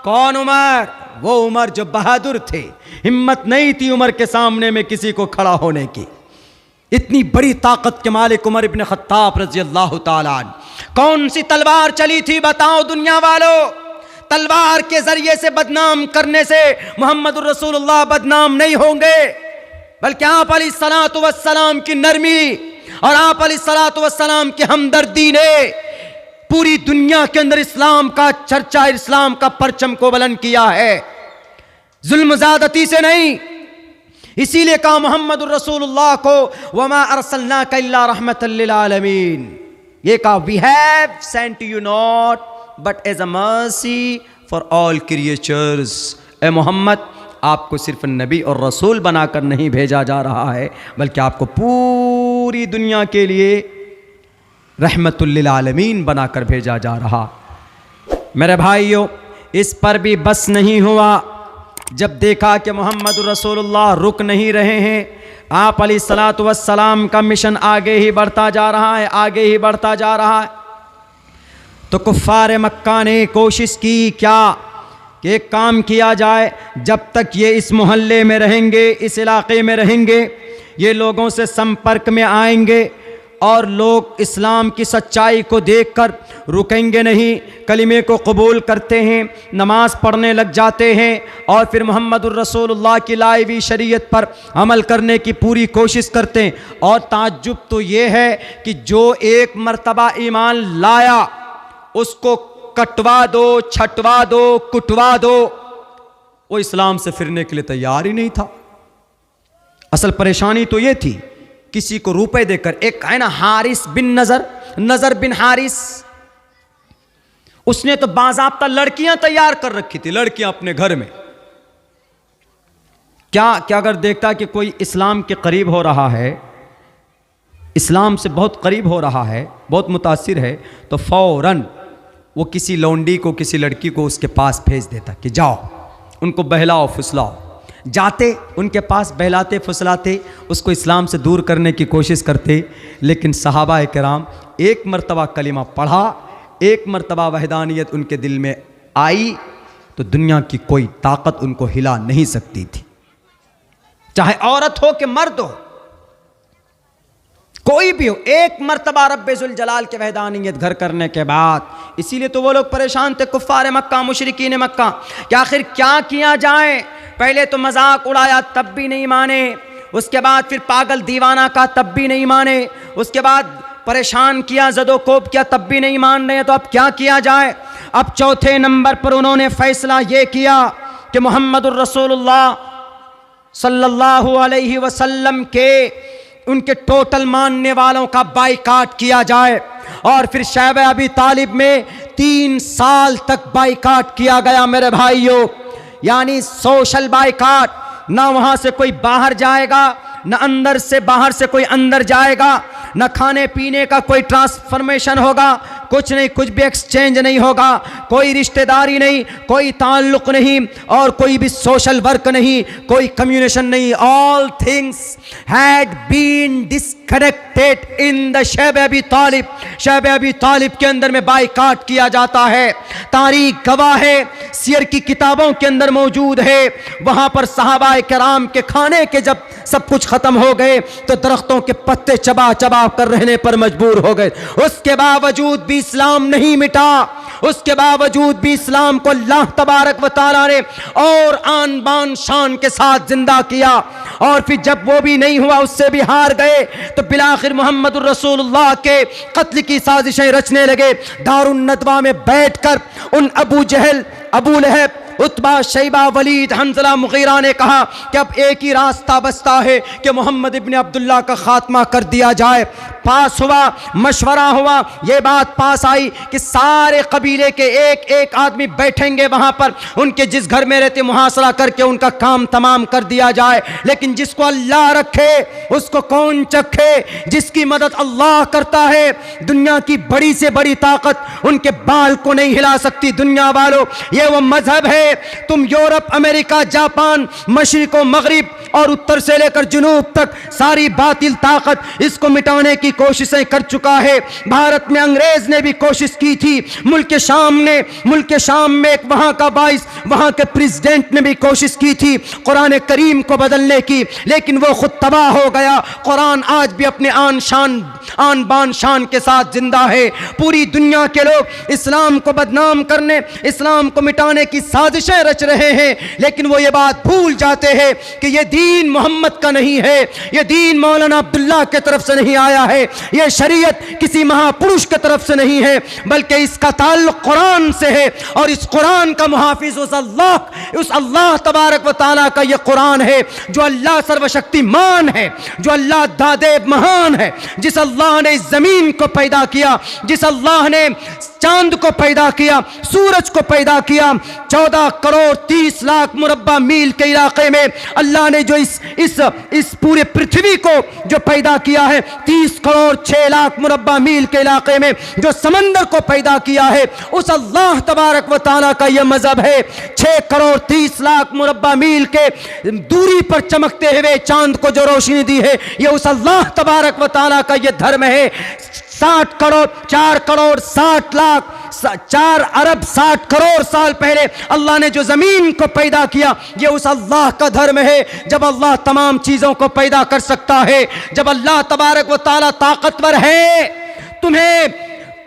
Speaker 1: कौन उमर? वो उमर जो बहादुर थे, हिम्मत नहीं थी उमर के सामने में किसी को खड़ा होने की। इतनी बड़ी ताकत के मालिक उमर इब्न खत्ताब रज़ियल्लाहु ताला अन्हु। कौन सी तलवार चली थी बताओ दुनिया वालों? तलवार के जरिए से बदनाम करने से मोहम्मदुर रसूलुल्लाह बदनाम नहीं होंगे, बल्कि आप अलैहिस्सलातु वस्सलाम की नरमी और आप अलैहिस्सलातु वस्सलाम की हमदर्दी ने पूरी दुनिया के अंदर इस्लाम का चर्चा, इस्लाम का परचम को बुलंद किया है, जुल्म ज़्यादती से नहीं। इसीलिए कहा मोहम्मदुर रसूलुल्लाह को वमा अरसलनाका इल्ला रहमतल लिल आलमीन। ये कहा we have sent you not but as a mercy for all creatures. ए मोहम्मद, आपको सिर्फ नबी और रसूल बनाकर नहीं भेजा जा रहा है, बल्कि आपको पूरी दुनिया के लिए रहमतुल लिल आलमीन बनाकर भेजा जा रहा। मेरे भाइयों, इस पर भी बस नहीं हुआ। जब देखा कि मोहम्मद रसूलुल्लाह रुक नहीं रहे हैं, आप अलैहिस्सलातु वस्सलाम का मिशन आगे ही बढ़ता जा रहा है, आगे ही बढ़ता जा रहा है, तो कुफ़ार मक्का ने कोशिश की क्या कि एक काम किया जाए, जब तक ये इस मोहल्ले में रहेंगे, इस इलाके में रहेंगे, ये लोगों से संपर्क में आएंगे और लोग इस्लाम की सच्चाई को देखकर रुकेंगे नहीं, कलिमे को कबूल करते हैं, नमाज पढ़ने लग जाते हैं और फिर मोहम्मदुर रसूलुल्लाह की लाई हुई शरीयत पर अमल करने की पूरी कोशिश करते हैं। और ताज्जुब तो ये है कि जो एक मर्तबा ईमान लाया उसको कटवा दो, छटवा दो, कुटवा दो, वो इस्लाम से फिरने के लिए तैयार ही नहीं था। असल परेशानी तो ये थी, किसी को रुपए देकर, एक है ना हारिस बिन नजर बिन हारिस, उसने तो बाज़ाब्ता लड़कियां तैयार कर रखी थी, लड़कियां अपने घर में। क्या अगर देखता कि कोई इस्लाम के करीब हो रहा है, इस्लाम से बहुत करीब हो रहा है, बहुत मुतासिर है, तो फौरन वो किसी लौंडी को, किसी लड़की को उसके पास भेज देता कि जाओ उनको बहलाओ फुसलाओ। जाते उनके पास, बहलाते फुसलाते, उसको इस्लाम से दूर करने की कोशिश करते। लेकिन सहाबा किराम एक मर्तबा कलिमा पढ़ा, एक मर्तबा वहदानियत उनके दिल में आई तो दुनिया की कोई ताकत उनको हिला नहीं सकती थी, चाहे औरत हो कि मर्द हो, कोई भी हो। एक मर्तबा रब्बे जुल जलाल के वहदानियत घर करने के बाद, इसीलिए तो वो लोग परेशान थे कुफ़ार मक्का, मुशरिकीन मक्का, कि आखिर क्या किया जाए। पहले तो मजाक उड़ाया तब भी नहीं माने, उसके बाद फिर पागल दीवाना का तब भी नहीं माने, उसके बाद परेशान किया, ज़दोकोब किया, तब भी नहीं मान रहे, तो अब क्या किया जाए। अब चौथे नंबर पर उन्होंने फैसला ये किया कि मोहम्मदुर रसूलुल्लाह सल्लल्लाहु अलैहि वसल्लम के उनके टोटल मानने वालों का बाइकाट किया जाए। और फिर शैब अबी तालिब में 3 साल तक बाइकाट किया गया मेरे भाइयों, यानी सोशल बाइकाट। ना वहां से कोई बाहर जाएगा, न अंदर से बाहर से कोई अंदर जाएगा, न खाने पीने का कोई ट्रांसफॉर्मेशन होगा, कुछ नहीं, कुछ भी एक्सचेंज नहीं होगा, कोई रिश्तेदारी नहीं, कोई ताल्लुक नहीं, और कोई भी सोशल वर्क नहीं, कोई कम्युनिकेशन नहीं। All things had been disconnected in the Shib Abi Talib. Shib Abi Talib के अंदर में बाइकाट किया जाता है। तारीख गवाह है, सियर की किताबों के अंदर मौजूद है। वहां पर सहाबाए किराम के खाने के जब सब कुछ खत्म हो गए तो दरख्तों के पत्ते चबा चबा कर रहने पर मजबूर हो गए। उसके बावजूद भी इस्लाम नहीं मिटा, उसके बावजूद भी इस्लाम को अल्लाह तबारक व तआला ने और आन बान शान के साथ जिंदा किया। और फिर जब वो भी नहीं हुआ, उससे भी हार गए, तो बिलाखिर मोहम्मदुर रसूलुल्लाह के कत्ल की साजिशें रचने लगे। दारुन नदवा में बैठकर उन अबू जहल, अबू लहब, उत्बा, शैबा, वलीद, हंजला, मुगीरा ने कहा कि अब एक ही रास्ता बचता है कि मोहम्मद इब्न अब्दुल्ला का खात्मा कर दिया जाए। पास हुआ, मशवरा हुआ, ये बात पास आई कि सारे कबीले के एक एक आदमी बैठेंगे वहां पर, उनके जिस घर में रहते मुहासरा करके उनका काम तमाम कर दिया जाए। लेकिन जिसको अल्लाह रखे उसको कौन चखे, जिसकी मदद अल्लाह करता है, दुनिया की बड़ी से बड़ी ताकत उनके बाल को नहीं हिला सकती। दुनिया वालों, ये वो मजहब है, तुम यूरोप, अमेरिका, जापान, मशरिक व मगरिब और उत्तर से लेकर जुनूब तक सारी बातिल ताकत इसको मिटाने की कोशिशें कर चुका है। भारत में अंग्रेज ने भी कोशिश की थी, मुल्क शाम में एक वहां का बाइस, वहां के प्रेसिडेंट ने भी कोशिश की थी कुरान करीम को बदलने की, लेकिन वो खुद तबाह हो गया। कुरान आज भी अपने आन बान शान के साथ जिंदा है। पूरी दुनिया के लोग इस्लाम को बदनाम करने, इस्लाम को मिटाने की साजिशें रच रहे हैं, लेकिन वो ये बात भूल जाते हैं कि ये दीन मोहम्मद का नहीं है, ये दीन मौलाना अब्दुल्ला के तरफ से नहीं आया है, ये शरीयत किसी महापुरुष के तरफ से नहीं है, बल्कि इसका ताल्लुक कुरान से है। और इस कुरान का मुहाफिज उस अल्लाह तबारक व तआला का ये कुरान है, जो अल्लाह सर्वशक्तिमान है, जो अल्लाह दादेव महान है, जिस अल्लाह ने इस जमीन को पैदा किया, जिस अल्लाह ने चांद को पैदा किया, सूरज को पैदा किया। 14 करोड़ 30 लाख मुरब्बा मील के इलाके में अल्लाह ने जो इस पूरे पृथ्वी को जो पैदा किया है, 30 करोड़ 6 लाख मुरब्बा मील के इलाके में जो समंदर को पैदा किया है, उस अल्लाह तबारक व तआला का यह मजहब है। 6 करोड़ 30 लाख मुरब्बा मील के दूरी पर चमकते हुए चांद को जो रोशनी दी है, यह उस अल्लाह तबारक व तआला का यह धर्म है। 4 करोड़ 60 लाख 4 अरब 60 करोड़ साल पहले अल्लाह ने जो जमीन को पैदा किया, ये उस अल्लाह का धर्म है। जब अल्लाह तमाम चीजों को पैदा कर सकता है, जब अल्लाह तबारक व तआला ताकतवर है, तुम्हें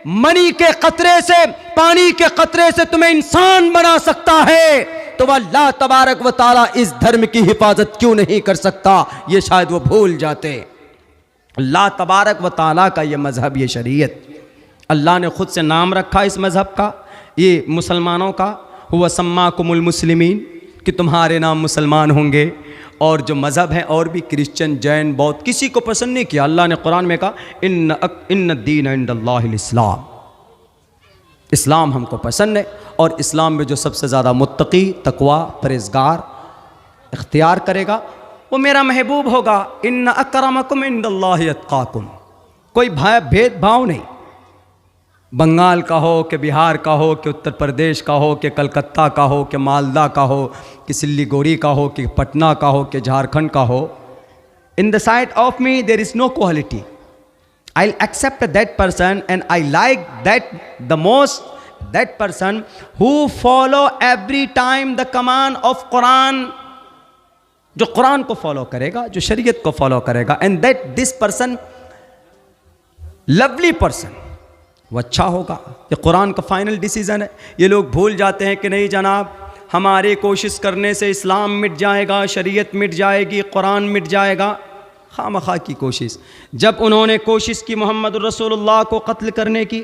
Speaker 1: मनी के कतरे से, पानी के कतरे से तुम्हें इंसान बना सकता है, तो वह अल्लाह तबारक व तआला इस धर्म की हिफाजत क्यों नहीं कर सकता? ये शायद वो भूल जाते। अल्लाह तबारक व तआला का ये मजहब, ये शरीयत, अल्लाह ने खुद से नाम रखा इस मजहब का, ये मुसलमानों का, हुवा सम्माकुमुल मुस्लिमीन, कि तुम्हारे नाम मुसलमान होंगे। और जो मज़हब है और भी क्रिश्चियन, जैन, बौद्ध, किसी को पसंद नहीं किया। अल्लाह ने कुरान में कहा इन्न दीन इंदल्लाहिल इस्लाम, इस्लाम हमको पसंद है। और इस्लाम में जो सबसे ज़्यादा मुत्तकी, तकवा, परहेज़गार इख्तियार करेगा वो मेरा महबूब होगा। इन्न अकरमकुम इंदल्लाहि अत्काकुम। कोई भेदभाव नहीं, बंगाल का हो कि बिहार का हो कि उत्तर प्रदेश का हो कि कलकत्ता का हो कि मालदा का हो कि सिल्लीगुड़ी का हो कि पटना का हो कि झारखंड का हो। In the sight of me there is no quality. I will accept that person and I like that the most, that person who follow every time the command of Quran, जो कुरान को follow करेगा, जो शरीयत को follow करेगा, and that this person lovely person, वो अच्छा होगा। ये कुरान का फाइनल डिसीजन है। ये लोग भूल जाते हैं कि नहीं जनाब, हमारी कोशिश करने से इस्लाम मिट जाएगा, शरीयत मिट जाएगी, कुरान मिट जाएगा। खामखा की कोशिश। जब उन्होंने कोशिश की मोहम्मद रसूलुल्लाह को कत्ल करने की,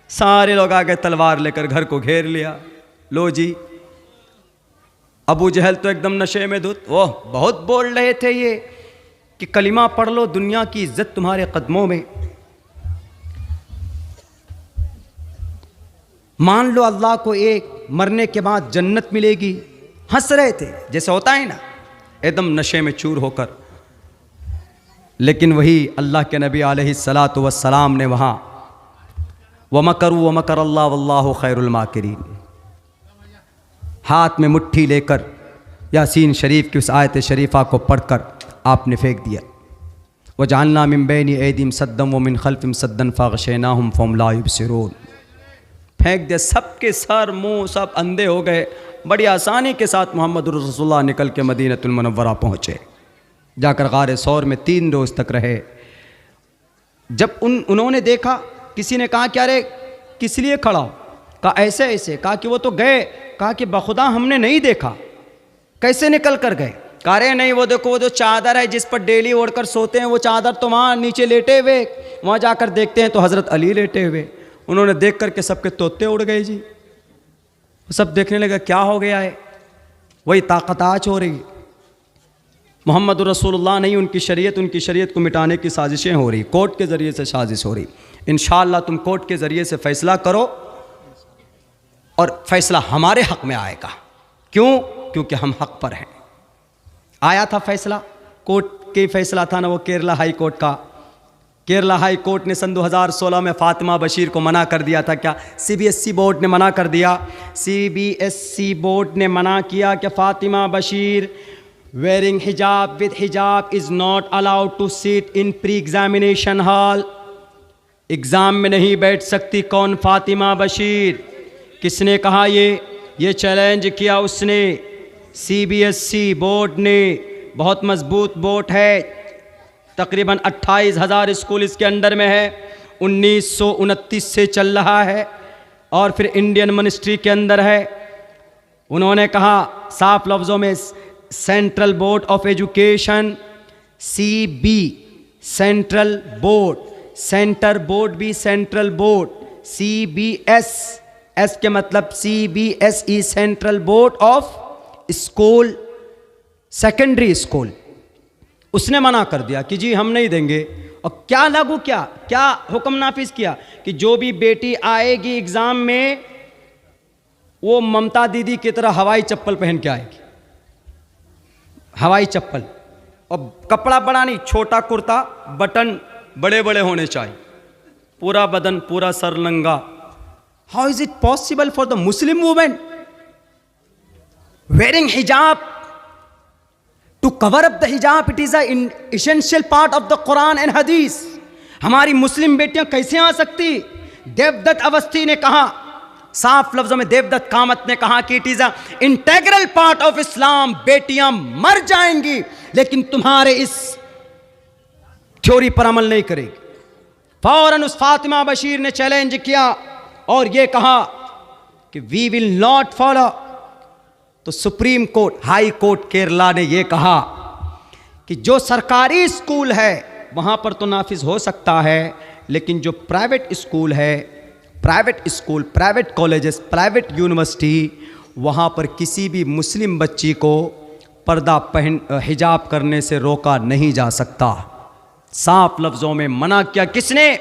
Speaker 1: सारे लोग आ गए तलवार लेकर, घर को घेर लिया। लो जी, अबू जहल तो एकदम नशे में धुत, वो बहुत बोल रहे थे ये कि कलिमा पढ़ लो, दुनिया की इज्जत तुम्हारे कदमों में, मान लो अल्लाह को एक, मरने के बाद जन्नत मिलेगी। हंस रहे थे जैसे होता है ना, एकदम नशे में चूर होकर। लेकिन वही अल्लाह के नबी अलैहिस्सलातु वस्सलाम ने वहाँ वमकरू वमकर अल्लाह वल्लाहु खैरुल माकिरीन, हाथ में मुट्ठी लेकर यासीन शरीफ की उस आयत शरीफा को पढ़कर आपने फेंक दिया। वजअलना मिन बैनि ऐदिहिम सद्दन व मिन खल्फिहिम सद्दन फगशयनाहुम फहुम ला युबसिरून, फेंक दिया। सबके सर मुंह सब अंधे हो गए। बड़ी आसानी के साथ मोहम्मद रसूलुल्लाह निकल के मदीनतुल मुनव्वरा पहुँचे, जाकर गारे सौर में 3 रोज़ तक रहे। जब उन्होंने देखा, किसी ने कहा क्या रे किस लिए खड़ा हो, कहा ऐसे ऐसे, कहा कि वो तो गए, कहा कि बखुदा हमने नहीं देखा, कैसे निकल कर गए, कह रहे नहीं वो देखो वो जो चादर है जिस पर डेली ओढ़कर सोते हैं वो चादर तो वहाँ नीचे लेटे हुए, वहाँ जाकर देखते हैं तो हज़रत अली लेटे हुए। उन्होंने देख करके सबके तोते उड़ गए जी, सब देखने लगा क्या हो गया है, वही ताकताज हो रही। मोहम्मद रसूलुल्लाह नहीं, उनकी शरीयत को मिटाने की साजिशें हो रही, कोर्ट के ज़रिए से साजिश हो रही। इंशाअल्लाह तुम कोर्ट के ज़रिए से फ़ैसला करो और फ़ैसला हमारे हक़ में आएगा। क्यों? क्योंकि हम हक़ पर हैं। आया था फ़ैसला, कोर्ट के फ़ैसला था ना वो केरला हाई कोर्ट का। केरला हाई कोर्ट ने सन 2016 में फ़ातिमा बशीर को मना कर दिया था। क्या CBSE बोर्ड ने मना कर दिया? CBSE बोर्ड ने मना किया कि Fatima Bashir wearing hijab with hijab is not allowed to sit in pre-examination hall, exam में नहीं बैठ सकती। कौन? फ़ातिमा बशीर। किसने कहा ये चैलेंज किया उसने, CBSE बोर्ड ने। बहुत मजबूत बोर्ड है, तकरीबन 28,000 स्कूल इसके अंडर में है, 1929 से चल रहा है और फिर इंडियन मिनिस्ट्री के अंदर है। उन्होंने कहा साफ लफ्ज़ों में, central board of education CB, central board, centre board भी सेंट्रल बोर्ड, CBS, S के मतलब CBSE, central board of school, secondary school. उसने मना कर दिया कि जी हम नहीं देंगे। और क्या लागू किया, क्या हुक्म नाफिज किया कि जो भी बेटी आएगी एग्ज़ाम में वो ममता दीदी की तरह हवाई चप्पल पहन के आएगी, हवाई चप्पल, और कपड़ा बड़ा नहीं, छोटा कुर्ता, बटन बड़े बड़े होने चाहिए, पूरा बदन, पूरा सर नंगा। How is it possible for the Muslim women wearing हिजाब टू कवर अप द हिजाब? It is an essential part of the Quran and हदीस। हमारी मुस्लिम बेटियां कैसे आ सकती? देवदत्त अवस्थी ने कहा, साफ लफ्जों में देवदत्त कामत ने कहा कि it is a integral part of Islam. बेटियां मर जाएंगी लेकिन तुम्हारे इस थ्योरी पर अमल नहीं करेगी। फौरन उस फातिमा बशीर ने चैलेंज किया और यह कहा कि वी विल नॉट फॉलो। तो supreme court, high court Kerala ने यह कहा कि जो सरकारी स्कूल है वहां पर तो नाफिज हो सकता है, लेकिन जो प्राइवेट स्कूल है, private school, private colleges, private university, वहाँ पर किसी भी मुस्लिम बच्ची को पर्दा पहन हिजाब करने से रोका नहीं जा सकता। साफ लफ्ज़ों में मना किया। किसने?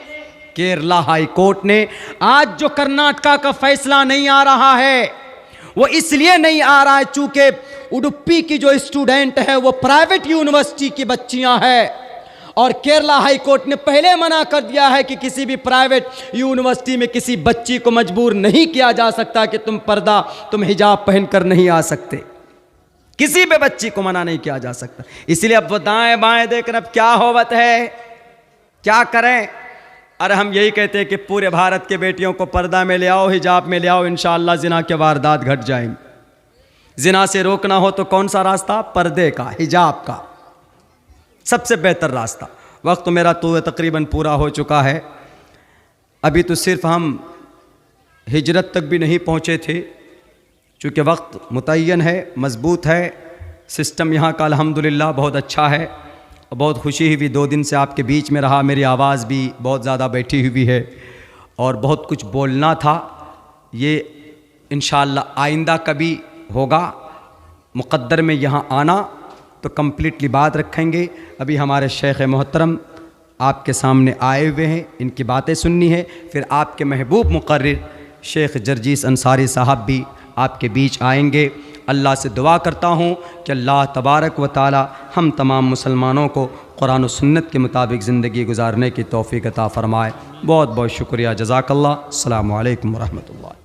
Speaker 1: केरला हाई कोर्ट ने। आज जो कर्नाटका का फैसला नहीं आ रहा है वो इसलिए नहीं आ रहा है चूंकि उडुपी की जो स्टूडेंट है वो प्राइवेट यूनिवर्सिटी की बच्चियां हैं, और केरला हाई कोर्ट ने पहले मना कर दिया है कि किसी भी प्राइवेट यूनिवर्सिटी में किसी बच्ची को मजबूर नहीं किया जा सकता कि तुम पर्दा, तुम हिजाब पहनकर नहीं आ सकते। किसी भी बच्ची को मना नहीं किया जा सकता। इसलिए अब वो दाएं बाएं देखकर अब क्या होवत है, क्या करें? अरे हम यही कहते हैं कि पूरे भारत के बेटियों को पर्दा में ले आओ, हिजाब में ले आओ, इंशाअल्लाह जिना के वारदात घट जाएंगे। जिना से रोकना हो तो कौन सा रास्ता? पर्दे का, हिजाब का, सबसे बेहतर रास्ता। वक्त तो मेरा तो तकरीबन पूरा हो चुका है। अभी तो सिर्फ हम हिजरत तक भी नहीं पहुँचे थे, चूँकि वक्त मुतय्यन है, मजबूत है। सिस्टम यहाँ का अल्हम्दुलिल्लाह बहुत अच्छा है और बहुत खुशी हुई 2 दिन से आपके बीच में रहा। मेरी आवाज़ भी बहुत ज़्यादा बैठी हुई है और बहुत कुछ बोलना था। ये इंशाअल्लाह आइंदा कभी होगा। मुक़द्दर में यहाँ आना तो कम्प्लीटली बात रखेंगे। अभी हमारे शेख़ मोहतरम आपके सामने आए हुए हैं, इनकी बातें सुननी है। फिर आपके महबूब मुक़र्रिर शेख़ जर्जीस अंसारी साहब भी आपके बीच आएंगे। अल्लाह से दुआ करता हूँ कि अल्लाह तबारक व तआला हम तमाम मुसलमानों को कुरान और सुन्नत के मुताबिक ज़िंदगी गुजारने की तौफ़ीक़ अता फ़रमाए। बहुत बहुत शुक्रिया। जज़ाकल्लाह। अस्सलामु अलैकुम व रहमतुल्लाह।